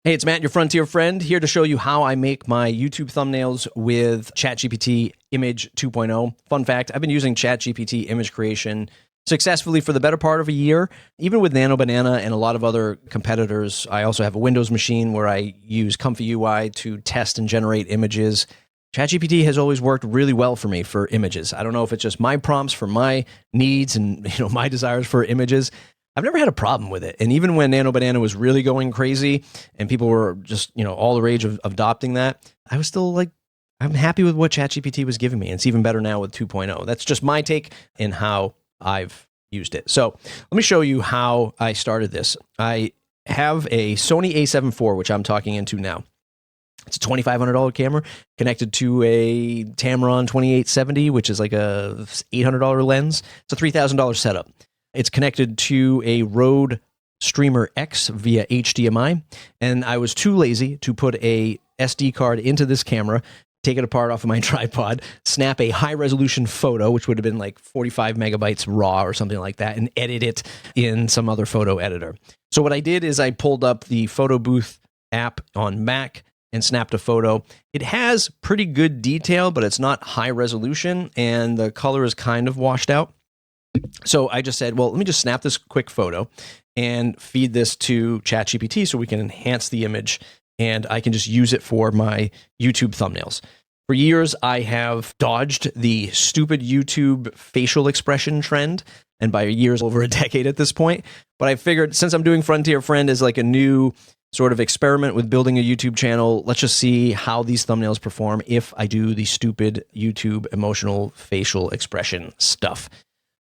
Hey, it's Matt, your Frontier friend, here to show you how I make my YouTube thumbnails with ChatGPT Image 2.0. Fun fact, I've been using ChatGPT image creation successfully for the better part of a year. Even with Nano Banana and a lot of other competitors, I also have a Windows machine where I use Comfy UI to test and generate images. ChatGPT has always worked really well for me for images. I don't know if it's just my prompts for my needs and my desires for images. I've never had a problem with it. And even when Nano Banana was really going crazy and people were just, all the rage of adopting that, I was still like, I'm happy with what ChatGPT was giving me. And it's even better now with 2.0. That's just my take and how I've used it. So let me show you how I started this. I have a Sony a7 IV, which I'm talking into now. It's a $2,500 camera connected to a Tamron 2870, which is like a $800 lens. It's a $3,000 setup. It's connected to a Rode Streamer X via HDMI, and I was too lazy to put a SD card into this camera, take it apart off of my tripod, snap a high-resolution photo, which would have been like 45 megabytes raw or something like that, and edit it in some other photo editor. So what I did is I pulled up the Photo Booth app on Mac and snapped a photo. It has pretty good detail, but it's not high resolution, and the color is kind of washed out. So I just said, well, let me just snap this quick photo and feed this to ChatGPT so we can enhance the image and I can just use it for my YouTube thumbnails. For years, I have dodged the stupid YouTube facial expression trend, and by years, over a decade at this point. But I figured since I'm doing Frontier Friend as like a new sort of experiment with building a YouTube channel, let's just see how these thumbnails perform if I do the stupid YouTube emotional facial expression stuff.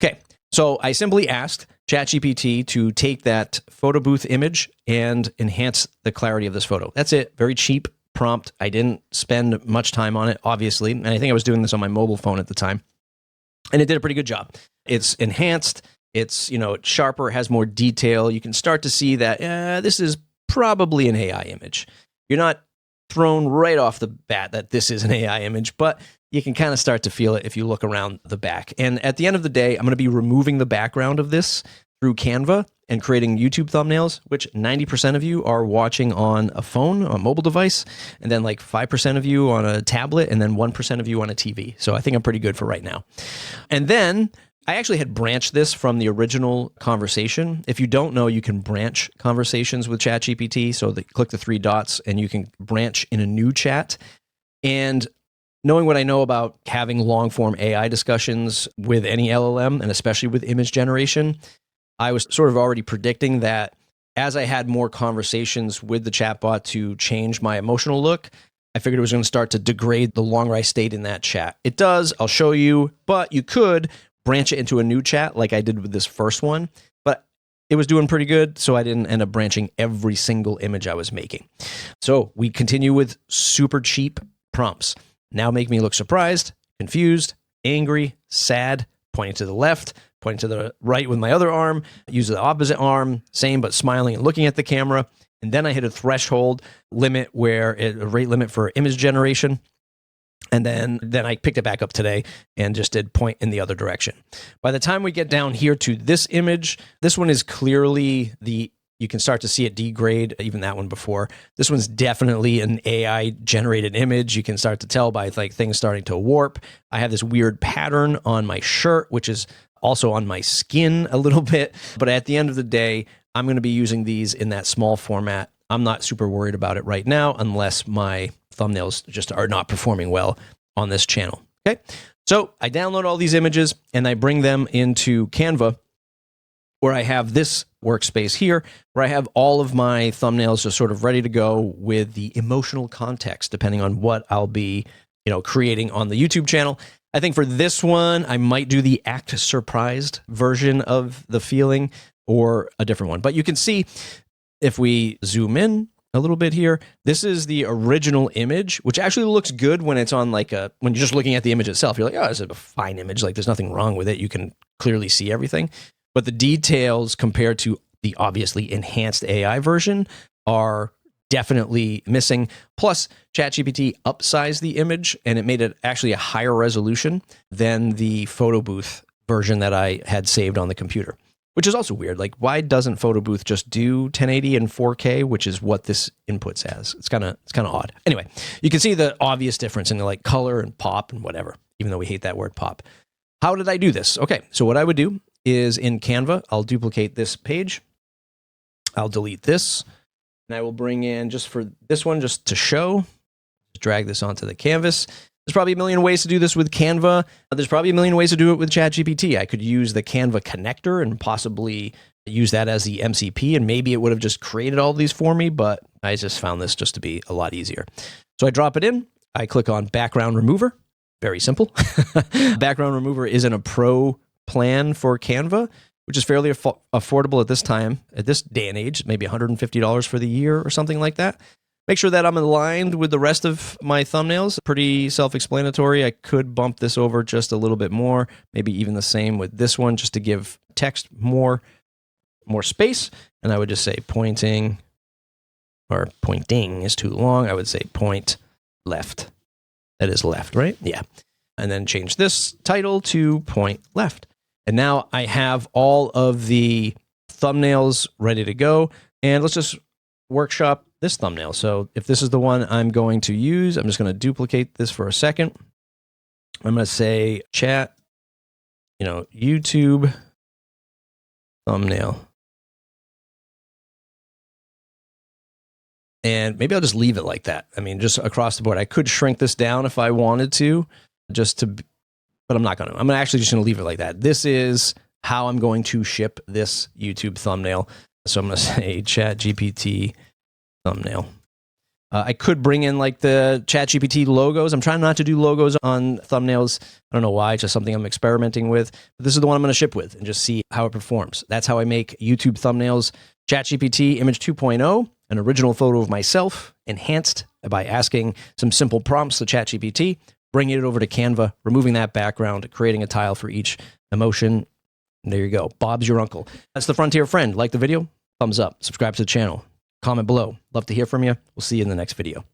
Okay, so I simply asked ChatGPT to take that photo booth image and enhance the clarity of this photo. That's it. Very cheap prompt. I didn't spend much time on it, obviously. And I think I was doing this on my mobile phone at the time. And it did a pretty good job. It's enhanced. It's, it's sharper, has more detail. You can start to see that this is probably an AI image. You're not thrown right off the bat that this is an AI image, but you can kind of start to feel it if you look around the back. And at the end of the day, I'm going to be removing the background of this through Canva and creating YouTube thumbnails, which 90% of you are watching on a phone, a mobile device, and then like 5% of you on a tablet, and then 1% of you on a TV. So I think I'm pretty good for right now. And then I actually had branched this from the original conversation. If you don't know, you can branch conversations with ChatGPT. So click the three dots and you can branch in a new chat. And knowing what I know about having long-form AI discussions with any LLM, and especially with image generation, I was sort of already predicting that as I had more conversations with the chatbot to change my emotional look, I figured it was going to start to degrade the longer I stayed in that chat. It does, I'll show you, but you could branch it into a new chat like I did with this first one, but it was doing pretty good, so I didn't end up branching every single image I was making. So we continue with super cheap prompts. Now make me look surprised, confused, angry, sad, pointing to the left, pointing to the right with my other arm, use the opposite arm, same but smiling and looking at the camera. And then I hit a threshold limit a rate limit for image generation. And then I picked it back up today and just did point in the other direction. By the time we get down here to this image, this one is clearly you can start to see it degrade, even that one before. This one's definitely an AI generated image. You can start to tell by like things starting to warp. I have this weird pattern on my shirt, which is also on my skin a little bit. But at the end of the day, I'm going to be using these in that small format. I'm not super worried about it right now unless my thumbnails just are not performing well on this channel. Okay, so I download all these images and I bring them into Canva, where I have this workspace here, where I have all of my thumbnails just sort of ready to go with the emotional context, depending on what I'll be, creating on the YouTube channel. I think for this one, I might do the act surprised version of the feeling or a different one. But you can see if we zoom in a little bit here, this is the original image, which actually looks good when it's on when you're just looking at the image itself. You're like, oh, this is a fine image. Like there's nothing wrong with it. You can clearly see everything. But the details compared to the obviously enhanced AI version are definitely missing. Plus, ChatGPT upsized the image and it made it actually a higher resolution than the photo booth version that I had saved on the computer. which is also weird. Like, why doesn't Photo Booth just do 1080 and 4K, which is what this inputs as? It's kind of odd. Anyway, you can see the obvious difference in the like color and pop and whatever, even though we hate that word pop. How did I do this? Okay, so what I would do is in Canva, I'll duplicate this page. I'll delete this, and I will bring in, just for this one, just to show, drag this onto the canvas. There's probably a million ways to do this with Canva. There's probably a million ways to do it with ChatGPT. I could use the Canva connector and possibly use that as the MCP, and maybe it would have just created all these for me, but I just found this just to be a lot easier. So I drop it in. I click on Background Remover. Very simple. Background Remover is in a pro plan for Canva, which is fairly affordable at this time, at this day and age, maybe $150 for the year or something like that. Make sure that I'm aligned with the rest of my thumbnails. Pretty self-explanatory. I could bump this over just a little bit more, maybe even the same with this one, just to give text more space. And I would just say pointing, or pointing is too long. I would say point left. That is left, right? Yeah. And then change this title to point left. And now I have all of the thumbnails ready to go. And let's just workshop this thumbnail. So if this is the one I'm going to use, I'm just going to duplicate this for a second. I'm going to say YouTube thumbnail. And maybe I'll just leave it like that. I mean, just across the board. I could shrink this down if I wanted to, but I'm not going to. I'm actually just going to leave it like that. This is how I'm going to ship this YouTube thumbnail. So I'm going to say ChatGPT thumbnail. I could bring in like the ChatGPT logos. I'm trying not to do logos on thumbnails. I don't know why, it's just something I'm experimenting with. But this is the one I'm going to ship with and just see how it performs. That's how I make YouTube thumbnails. ChatGPT Image 2.0, an original photo of myself, enhanced by asking some simple prompts to ChatGPT, bringing it over to Canva, removing that background, creating a tile for each emotion. And there you go. Bob's your uncle. That's the Frontier Friend. Like the video? Thumbs up. Subscribe to the channel. Comment below. Love to hear from you. We'll see you in the next video.